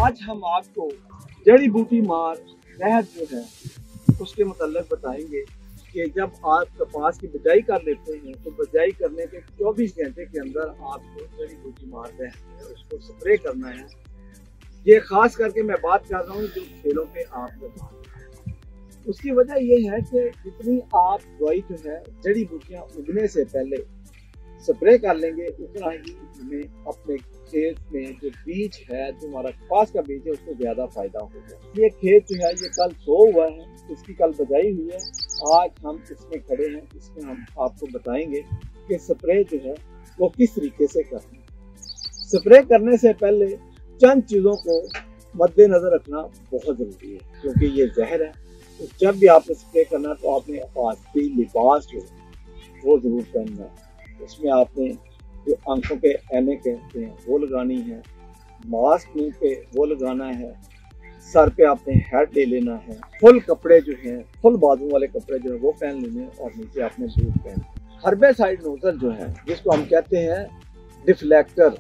आज हम आपको जड़ी बूटी मार जहर जो है उसके मतलब बताएंगे कि जब आप कपास की बिजाई कर लेते हैं तो बिजाई करने के 24 घंटे के अंदर आपको जड़ी बूटी मार जहर है उसको स्प्रे करना है। ये खास करके मैं बात कर रहा हूँ जो खेलों पे आप उसकी वजह ये है कि जितनी आप दवाई जो है जड़ी बूटियाँ उगने से पहले स्प्रे कर लेंगे उतना ही हमें अपने खेत में जो बीज है जो हमारा कपास का बीज है उसको ज्यादा फायदा होगा। ये खेत जो है ये कल सो हुआ है, इसकी कल बजाई हुई है, आज हम इसमें खड़े हैं, इसमें हम आपको बताएंगे कि स्प्रे जो है वो किस तरीके से करना है। स्प्रे करने से पहले चंद चीज़ों को मद्देनजर रखना बहुत ज़रूरी है क्योंकि ये जहर है। तो जब भी आपने स्प्रे करना है तो आपने हिफाजती लिबास जो है वो ज़रूर पहनना है। उसमें आपने जो आंखों पे ऐने कहते हैं वो लगानी है, मास्क मुंह पे वो लगाना है, सर पे आपने हैट ले लेना है, फुल कपड़े जो हैं फुल बाजू वाले कपड़े जो है वो पहन लेने और नीचे आपने बूट पहन। हर्बेसाइड नोजल जो है जिसको हम कहते हैं डिफ्लेक्टर,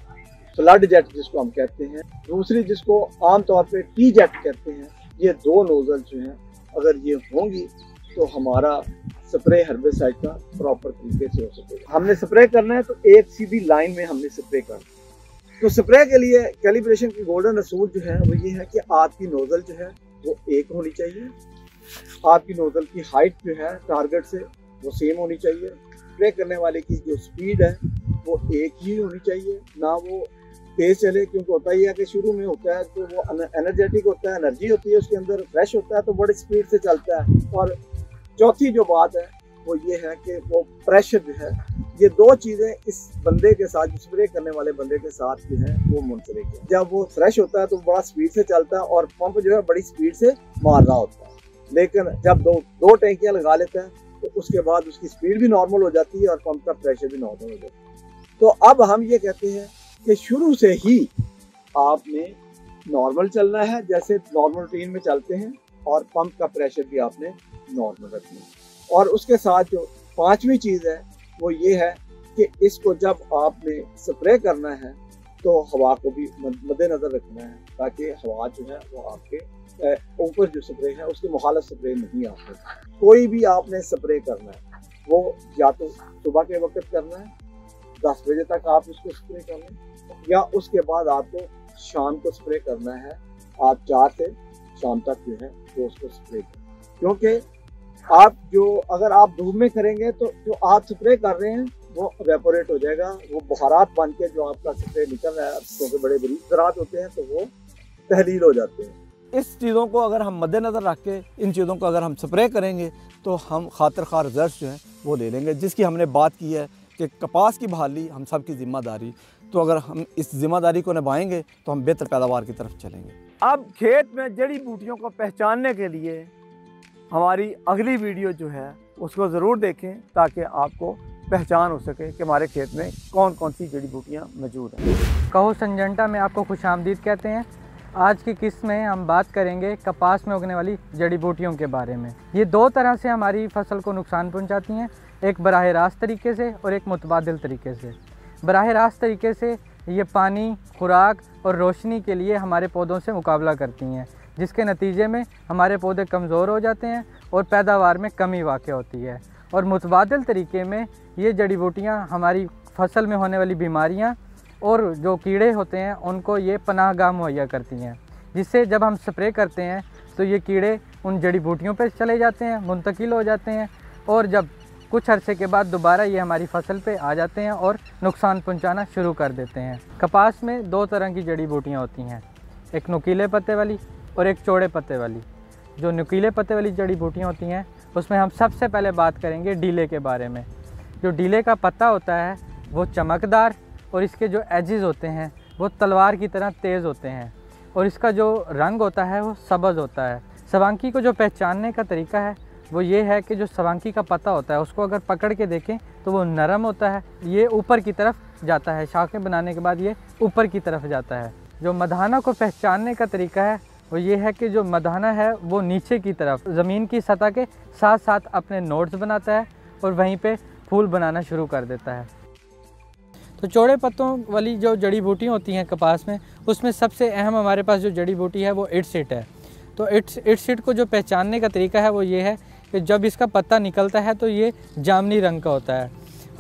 फ्लड जेट जिसको हम कहते हैं, दूसरी जिसको आमतौर पे टी जेट कहते हैं, ये दो नोजल जो हैं अगर ये होंगी तो हमारा स्प्रे हर्बेसाइड का प्रॉपर तरीके से हो सकेगा। हमने स्प्रे करना है तो एक सीधी लाइन में हमने स्प्रे करना है। तो स्प्रे के लिए कैलिब्रेशन की गोल्डन असूल जो है वो ये है कि आपकी नोजल जो है वो एक होनी चाहिए, आपकी नोजल की हाइट जो है टारगेट से वो सेम होनी चाहिए, स्प्रे करने वाले की जो स्पीड है वो एक ही होनी चाहिए, ना वो तेज चले क्योंकि होता ही है कि शुरू में होता है तो वो एनर्जेटिक होता है, एनर्जी होती है उसके अंदर, फ्रेश होता है तो बड़ी स्पीड से चलता है। और चौथी जो बात है वो ये है कि वो प्रेशर जो है, ये दो चीज़ें इस बंदे के साथ स्प्रे करने वाले बंदे के साथ जो है वो मुंसलिक है। जब वो फ्रेश होता है तो बड़ा स्पीड से चलता है और पंप जो है बड़ी स्पीड से मार रहा होता है, लेकिन जब दो टैंकियाँ लगा लेता है तो उसके बाद उसकी स्पीड भी नॉर्मल हो जाती है और पंप का प्रेशर भी नॉर्मल हो जाता है। तो अब हम ये कहते हैं कि शुरू से ही आपने नॉर्मल चलना है जैसे नॉर्मल रूटीन में चलते हैं और पंप का प्रेशर भी आपने नॉर्मल रखना है। और उसके साथ जो पांचवी चीज़ है वो ये है कि इसको जब आपने स्प्रे करना है तो हवा को भी मद्देनजर रखना है ताकि हवा जो है वो आपके ऊपर जो स्प्रे है उसके मुखालिफ स्प्रे नहीं आ सकती। कोई भी आपने स्प्रे करना है वो या तो सुबह के वक्त करना है 10 बजे तक आप उसको स्प्रे कर लें या उसके बाद आपको शाम को स्प्रे करना है, आप 4 से शाम तक जो है वो उसको स्प्रे करें क्योंकि आप जो अगर आप धूप में करेंगे तो जो आप स्प्रे कर रहे हैं वो एवेपोरेट हो जाएगा, वो बुखारात बन के जो आपका स्प्रे निकल रहा है क्योंकि बड़े बरीक ज़रात होते हैं तो वो तहलील हो जाते हैं। इस चीज़ों को अगर हम मद्देनज़र रख के इन चीज़ों को अगर हम स्प्रे करेंगे तो हम खातिर खार रिजल्ट जो हैं वो ले लेंगे, जिसकी हमने बात की है कि कपास की बहाली हम सब की जिम्मेदारी। तो अगर हम इस जिम्मेदारी को निभाएंगे तो हम बेहतर पैदावार की तरफ चलेंगे। अब खेत में जड़ी बूटियों को पहचानने के लिए हमारी अगली वीडियो जो है उसको ज़रूर देखें ताकि आपको पहचान हो सके कि हमारे खेत में कौन कौन सी जड़ी बूटियाँ मौजूद हैं। कहो संजंटा में आपको खुशामदीद कहते हैं। आज की किस्त में हम बात करेंगे कपास में उगने वाली जड़ी बूटियों के बारे में। ये दो तरह से हमारी फसल को नुकसान पहुंचाती हैं, एक बराह रास्त तरीके से और एक मुतबादिल तरीके से। बराह रास्त तरीके से ये पानी, खुराक और रोशनी के लिए हमारे पौधों से मुकाबला करती हैं, जिसके नतीजे में हमारे पौधे कमज़ोर हो जाते हैं और पैदावार में कमी वाक़ई होती है। और मुतबादिल तरीके में ये जड़ी बूटियाँ हमारी फसल में होने वाली बीमारियाँ और जो कीड़े होते हैं उनको ये पनाहगाह मुहैया करती हैं, जिससे जब हम स्प्रे करते हैं तो ये कीड़े उन जड़ी बूटियों पर चले जाते हैं, मुंतकिल हो जाते हैं और जब कुछ अरसे के बाद दोबारा ये हमारी फसल पे आ जाते हैं और नुकसान पहुंचाना शुरू कर देते हैं। कपास में दो तरह की जड़ी बूटियाँ होती हैं, एक नुकीले पत्ते वाली और एक चौड़े पत्ते वाली। जो नुकीले पत्ते वाली जड़ी बूटियाँ होती हैं उसमें हम सबसे पहले बात करेंगे डीले के बारे में। जो डीले का पत्ता होता है वो चमकदार और इसके जो एजेस होते हैं वो तलवार की तरह तेज़ होते हैं और इसका जो रंग होता है वो सब्ज़ होता है। सवांकी को जो पहचानने का तरीका है वो ये है कि जो सवांकी का पत्ता होता है उसको अगर पकड़ के देखें तो वो नरम होता है, ये ऊपर की तरफ जाता है, शाखें बनाने के बाद ये ऊपर की तरफ जाता है। जो मधाना को पहचानने का तरीका है वो ये है कि जो मधाना है वो नीचे की तरफ ज़मीन की सतह के साथ साथ अपने नोड्स बनाता है और वहीं पे फूल बनाना शुरू कर देता है। तो चौड़े पत्तों वाली जो जड़ी बूटियाँ होती हैं कपास में, उसमें सबसे अहम हमारे पास जो जड़ी बूटी है वो इटसिट है। तो इटसिट को जो पहचानने का तरीका है वो ये है कि जब इसका पत्ता निकलता है तो ये जामुनी रंग का होता है,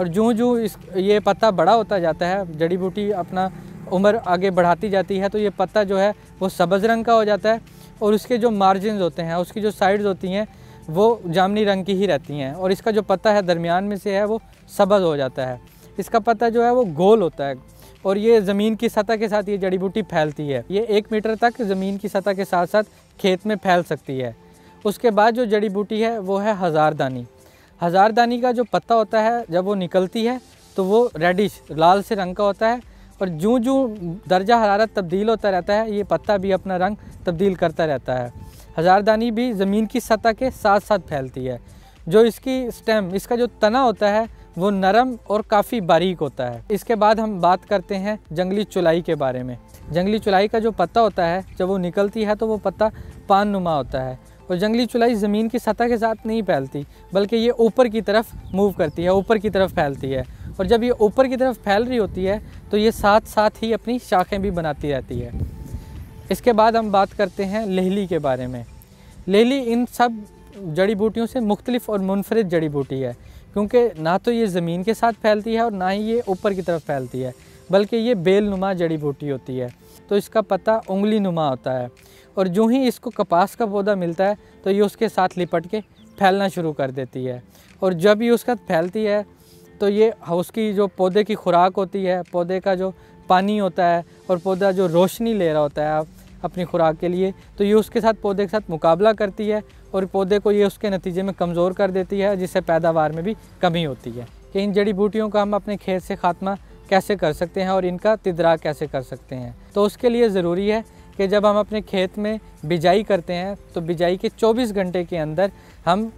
और जूँ ये पत्ता बड़ा होता जाता है, जड़ी बूटी अपना उम्र आगे बढ़ाती जाती है, तो ये पत्ता जो है वो सब्ज़ रंग का हो जाता है, और उसके जो मार्जिन होते हैं, उसकी जो साइड्स होती हैं वो जामुनी रंग की ही रहती हैं, और इसका जो पत्ता है दरमियान में से है वो सब्ज़ हो जाता है। इसका पत्ता जो है वो गोल होता है, और ये ज़मीन की सतह के साथ ये जड़ी बूटी फैलती है। ये 1 मीटर तक ज़मीन की सतह के साथ साथ खेत में फैल सकती है। उसके बाद जो जड़ी बूटी है वो है हज़ारदानी। हज़ारदानी का जो पत्ता होता है जब वो निकलती है तो वो रेडिश लाल से रंग का होता है, और जूँ दर्जा हरारत तब्दील होता रहता है ये पत्ता भी अपना रंग तब्दील करता रहता है। हज़ारदानी भी ज़मीन की सतह के साथ साथ फैलती है। जो इसकी स्टेम, इसका जो तना होता है वो नरम और काफ़ी बारीक होता है। इसके बाद हम बात करते हैं जंगली चुलाई के बारे में। जंगली चुलाई का जो पत्ता होता है जब वो निकलती है तो वो पत्ता पान नुमा होता है, और जंगली चुलाई ज़मीन की सतह के साथ नहीं फैलती बल्कि ये ऊपर की तरफ मूव करती है, ऊपर की तरफ फैलती है, और जब ये ऊपर की तरफ फैल रही होती है तो ये साथ साथ ही अपनी शाखें भी बनाती रहती है। इसके बाद हम बात करते हैं लेहली के बारे में। लेहली इन सब जड़ी बूटियों से मुख्तलिफ और मुनफरिद जड़ी बूटी है, क्योंकि ना तो ये ज़मीन के साथ फैलती है और ना ही ये ऊपर की तरफ फैलती है, बल्कि ये बेल नुमा जड़ी बूटी होती है। तो इसका पत्ता उंगली नुमा होता है, और जो ही इसको कपास का पौधा मिलता है तो ये उसके साथ लिपट के फैलना शुरू कर देती है, और जब ये उसका फैलती है तो ये उसकी जो पौधे की खुराक होती है, पौधे का जो पानी होता है, और पौधा जो रोशनी ले रहा होता है अपनी खुराक के लिए, तो ये उसके साथ पौधे के साथ मुकाबला करती है, और पौधे को ये उसके नतीजे में कमज़ोर कर देती है, जिससे पैदावार में भी कमी होती है। कि इन जड़ी बूटियों का हम अपने खेत से ख़ात्मा कैसे कर सकते हैं और इनका तिदराक कैसे कर सकते हैं। तो उसके लिए ज़रूरी है कि जब हम अपने खेत में बिजाई करते हैं तो बिजाई के 24 घंटे के अंदर हम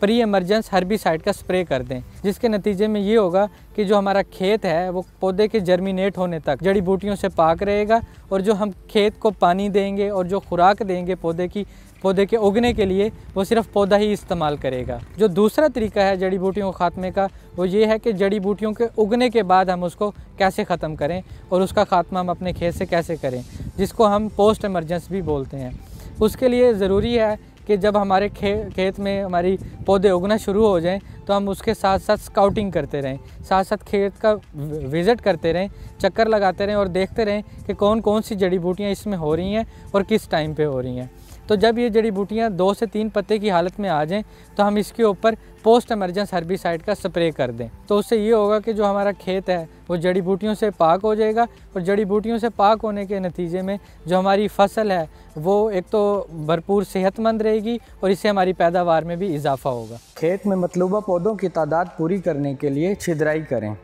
प्री एमरजेंस हर्बिसाइड का स्प्रे कर दें, जिसके नतीजे में ये होगा कि जो हमारा खेत है वो पौधे के जर्मिनेट होने तक जड़ी बूटियों से पाक रहेगा, और जो हम खेत को पानी देंगे और जो खुराक देंगे पौधे के उगने के लिए वो सिर्फ पौधा ही इस्तेमाल करेगा। जो दूसरा तरीका है जड़ी बूटियों को ख़ात्मे का वो ये है कि जड़ी बूटियों के उगने के बाद हम उसको कैसे ख़त्म करें और उसका ख़ात्मा हम अपने खेत से कैसे करें, जिसको हम पोस्ट एमरजेंस भी बोलते हैं। उसके लिए ज़रूरी है कि जब हमारे खेत में हमारी पौधे उगना शुरू हो जाएं तो हम उसके साथ साथ स्काउटिंग करते रहें, साथ साथ खेत का विज़िट करते रहें, चक्कर लगाते रहें और देखते रहें कि कौन कौन सी जड़ी बूटियाँ इसमें हो रही हैं और किस टाइम पे हो रही हैं। तो जब ये जड़ी बूटियाँ 2 से 3 पत्ते की हालत में आ जाएं तो हम इसके ऊपर पोस्ट एमरजेंस हर्बिसाइड का स्प्रे कर दें। तो उससे ये होगा कि जो हमारा खेत है वो जड़ी बूटियों से पाक हो जाएगा, और जड़ी बूटियों से पाक होने के नतीजे में जो हमारी फसल है वो एक तो भरपूर सेहतमंद रहेगी और इससे हमारी पैदावार में भी इजाफा होगा। खेत में मतलूबा पौधों की तादाद पूरी करने के लिए छिदराई करें।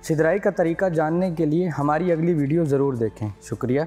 छिदराई का तरीका जानने के लिए हमारी अगली वीडियो ज़रूर देखें। शुक्रिया।